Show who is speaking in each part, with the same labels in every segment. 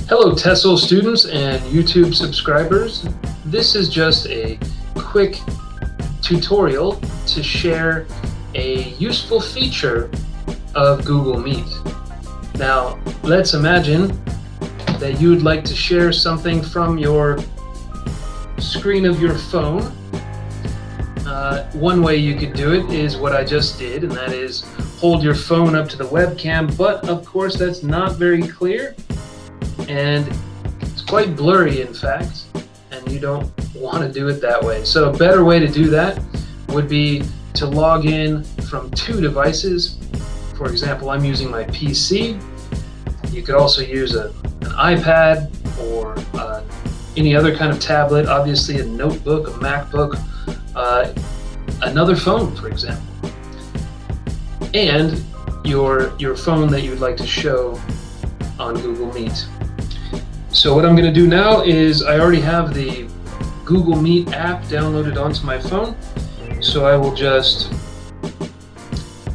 Speaker 1: Hello TESOL students and YouTube subscribers. This is just a quick tutorial to share a useful feature of Google Meet. Now, let's imagine that you would like to share something from your screen of your phone. One way you could do it is what I just did, and that is hold your phone up to the webcam, but of course that's not very clear and it's quite blurry in fact, and you don't want to do it that way. So a better way to do that would be to log in from two devices. For example, I'm using my PC. You could also use an iPad or any other kind of tablet, obviously a notebook, a MacBook, another phone, for example, and your phone that you would like to show on Google Meet. So what I'm going to do now is I already have the Google Meet app downloaded onto my phone, so I will just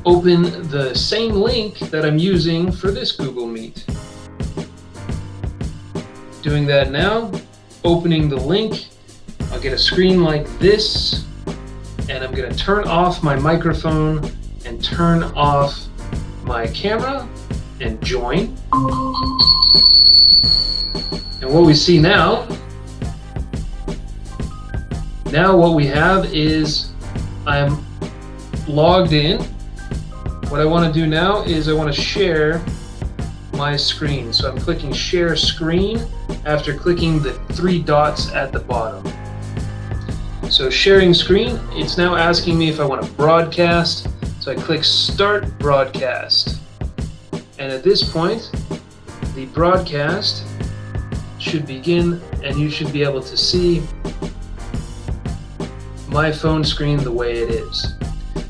Speaker 1: open the same link that I'm using for this Google Meet. Doing that now, opening the link, I'll get a screen like this, and I'm going to turn off my microphone and turn off my camera and join. And what we see now what we have is I'm logged in. What I want to do now is I want to share my screen. So I'm clicking share screen after clicking the three dots at the bottom. So sharing screen, it's now asking me if I want to broadcast. So I click start broadcast. And at this point, the broadcast should begin and you should be able to see my phone screen the way it is.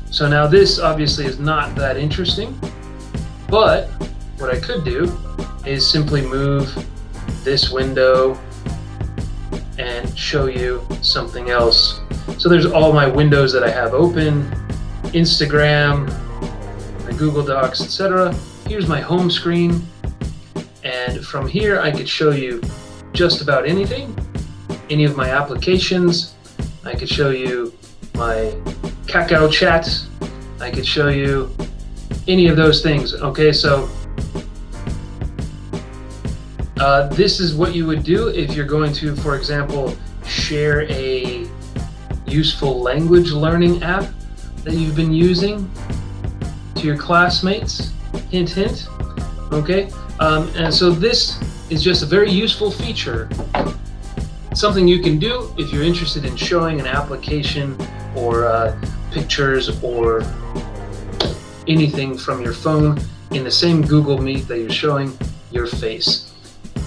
Speaker 1: So now this obviously is not that interesting, but what I could do is simply move this window and show you something else. So there's all my windows that I have open, Instagram, my Google Docs, etc. Here's my home screen, and from here I could show you just about anything, any of my applications. I could show you my Kakao chat. I could show you any of those things. Okay, so this is what you would do if you're going to, for example, share a useful language learning app that you've been using to your classmates. Hint, hint. Okay, and so this is just a very useful feature. Something you can do if you're interested in showing an application or pictures or anything from your phone in the same Google Meet that you're showing your face.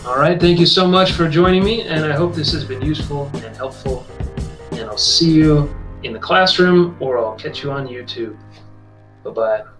Speaker 1: All right, thank you so much for joining me, and I hope this has been useful and helpful, and I'll see you in the classroom or I'll catch you on YouTube. Bye-bye.